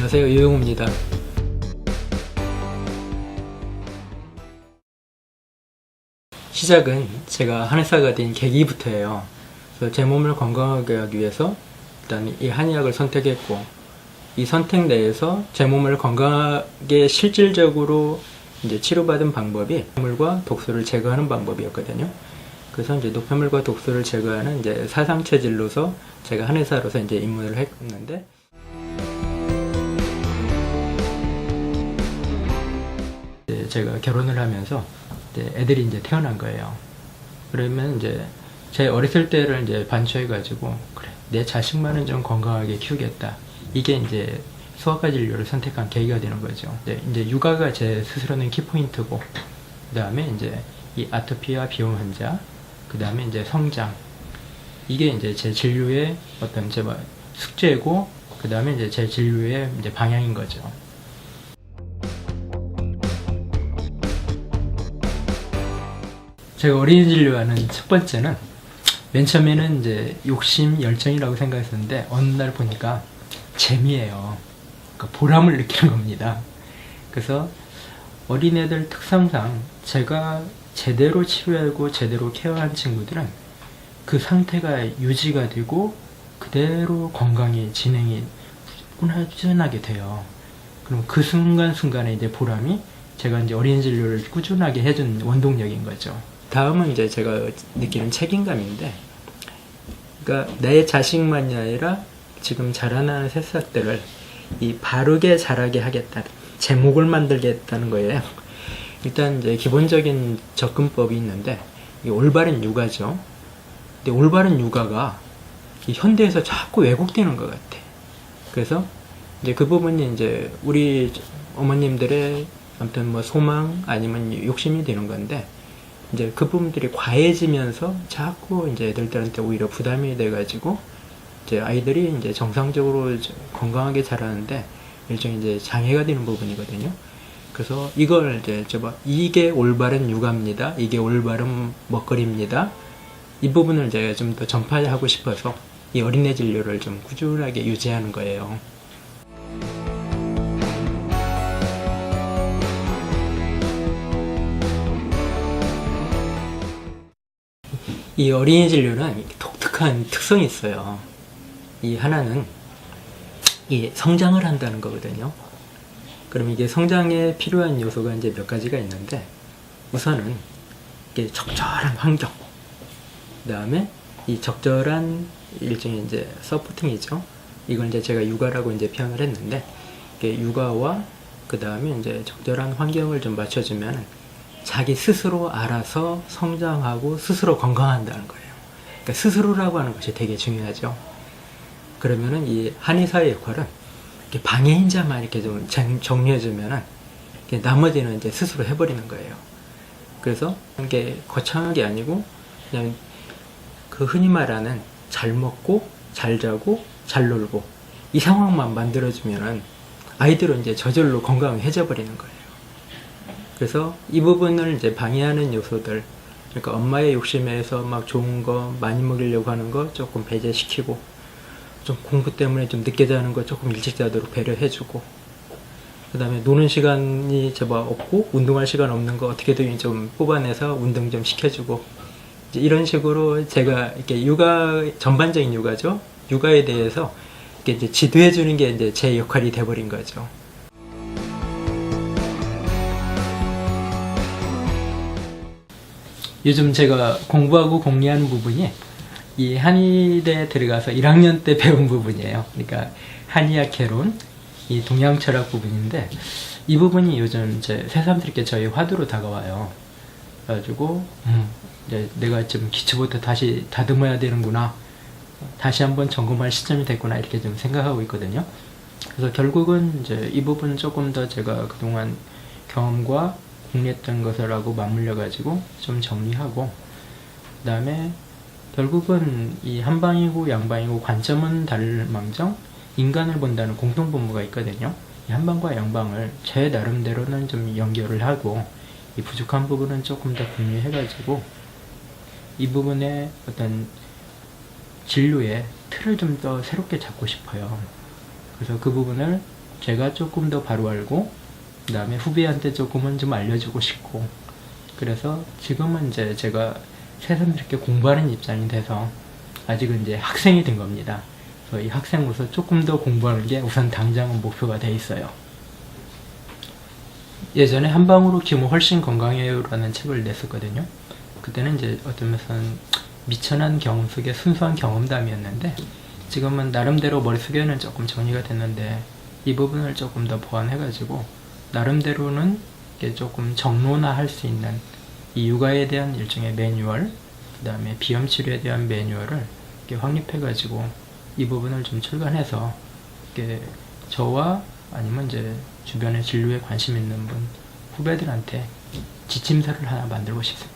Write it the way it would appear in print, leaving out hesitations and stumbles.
안녕하세요, 유용우입니다. 시작은 제가 한의사가 된 계기부터예요. 그래서 제 몸을 건강하게 하기 위해서 일단 이 한의학을 선택했고, 이 선택 내에서 제 몸을 건강하게 실질적으로 이제 치료받은 방법이 노폐물과 독소를 제거하는 방법이었거든요. 그래서 이제 노폐물과 독소를 제거하는 이제 사상체질로서 제가 한의사로서 이제 입문을 했는데, 이제 제가 결혼을 하면서 이제 애들이 이제 태어난 거예요. 그러면 이제 제 어렸을 때를 이제 반추해가지고, 그래, 내 자식만은 좀 건강하게 키우겠다. 이게 이제 소아과 진료를 선택한 계기가 되는 거죠. 이제 육아가 제 스스로는 키포인트고, 그 다음에 이제 이 아토피와 비염 환자, 그 다음에 이제 성장, 이게 이제 제 진료의 어떤 제 숙제고, 그 다음에 이제 제 진료의 이제 방향인 거죠. 제가 어린이 진료하는 첫 번째는, 맨 처음에는 이제 욕심, 열정이라고 생각했었는데, 어느 날 보니까 재미예요. 그러니까 보람을 느끼는 겁니다. 그래서 어린애들 특성상 제가 제대로 치료하고 제대로 케어한 친구들은 그 상태가 유지가 되고 그대로 건강이 진행이 꾸준하게 돼요. 그럼 그 순간순간에 이제 보람이 제가 이제 어린이 진료를 꾸준하게 해준 원동력인 거죠. 다음은 이제 제가 느끼는 책임감인데, 그러니까 내 자식만이 아니라 지금 자라나는 새싹들을 이 바르게 자라게 하겠다, 제목을 만들겠다는 거예요. 일단 이제 기본적인 접근법이 있는데, 이게 올바른 육아죠. 근데 올바른 육아가 이 현대에서 자꾸 왜곡되는 것 같아. 그래서 이제 그 부분이 이제 우리 어머님들의 아무튼 뭐 소망 아니면 욕심이 되는 건데, 이제 그 부분들이 과해지면서 자꾸 이제 애들한테 오히려 부담이 돼가지고 이제 아이들이 이제 정상적으로 건강하게 자라는데 일종의 이제 장애가 되는 부분이거든요. 그래서 이걸 이제 이게 올바른 육아입니다, 이게 올바른 먹거리입니다, 이 부분을 제가 좀 더 전파하고 싶어서 이 어린애 진료를 좀 꾸준하게 유지하는 거예요. 이 어린이 진료는 독특한 특성이 있어요. 이 하나는 이 성장을 한다는 거거든요. 그럼 이게 성장에 필요한 요소가 이제 몇 가지가 있는데, 우선은 이게 적절한 환경, 그 다음에 이 적절한 일종의 이제 서포팅이죠. 이걸 이제 제가 육아라고 이제 표현을 했는데, 이게 육아와 그 다음에 이제 적절한 환경을 좀 맞춰주면 자기 스스로 알아서 성장하고 스스로 건강한다는 거예요. 그러니까 스스로라고 하는 것이 되게 중요하죠. 그러면은 이 한의사의 역할은 이렇게 방해인자만 이렇게 좀 정리해주면은 나머지는 이제 스스로 해버리는 거예요. 그래서 이게 거창한 게 아니고 그냥 그 흔히 말하는 잘 먹고 잘 자고 잘 놀고 이 상황만 만들어주면은 아이들은 이제 저절로 건강해져 버리는 거예요. 그래서 이 부분을 이제 방해하는 요소들, 그러니까 엄마의 욕심에서 막 좋은 거 많이 먹이려고 하는 거 조금 배제시키고, 좀 공부 때문에 좀 늦게 자는 거 조금 일찍 자도록 배려해주고, 그 다음에 노는 시간이 없고 운동할 시간 없는 거 어떻게든 좀 뽑아내서 운동 좀 시켜주고, 이제 이런 식으로 제가 이렇게 육아, 전반적인 육아죠, 육아에 대해서 이렇게 이제 지도해주는 게 이제 제 역할이 돼버린 거죠. 요즘 제가 공부하고 공리하는 부분이 이 한의대에 들어가서 1학년 때 배운 부분이에요. 그러니까 한의학 개론, 이 동양철학 부분인데, 이 부분이 요즘 이제 새삼스럽게 저희 화두로 다가와요. 그래가지고 이제 내가 좀 기초부터 다시 다듬어야 되는구나, 다시 한번 점검할 시점이 됐구나, 이렇게 좀 생각하고 있거든요. 그래서 결국은 이제 이 부분 조금 더 제가 그동안 경험과 공리했던 것을하고 맞물려 가지고 좀 정리하고, 그 다음에 결국은 이 한방이고 양방이고 관점은 다를 망정 인간을 본다는 공통분모가 있거든요. 이 한방과 양방을 제 나름대로는 좀 연결을 하고, 이 부족한 부분은 조금 더 공유해 가지고 이 부분에 어떤 진료의 틀을 좀 더 새롭게 잡고 싶어요. 그래서 그 부분을 제가 조금 더 바로 알고 그 다음에 후배한테 조금은 좀 알려주고 싶고, 그래서 지금은 이제 제가 새삼 이렇게 공부하는 입장이 돼서 아직은 이제 학생이 된 겁니다. 그래서 이 학생으로서 조금 더 공부하는 게 우선 당장은 목표가 돼 있어요. 예전에 한방으로 키우면 훨씬 건강해요라는 책을 냈었거든요. 그때는 이제 어떤 면에서는 미천한 경험 속의 순수한 경험담이었는데, 지금은 나름대로 머릿속에는 조금 정리가 됐는데 이 부분을 조금 더 보완해가지고 나름대로는 이게 조금 정론화할 수 있는 이 육아에 대한 일종의 매뉴얼, 그 다음에 비염 치료에 대한 매뉴얼을 이렇게 확립해가지고 이 부분을 좀 출간해서 이렇게 저와 아니면 이제 주변에 진료에 관심 있는 분, 후배들한테 지침서를 하나 만들고 싶습니다.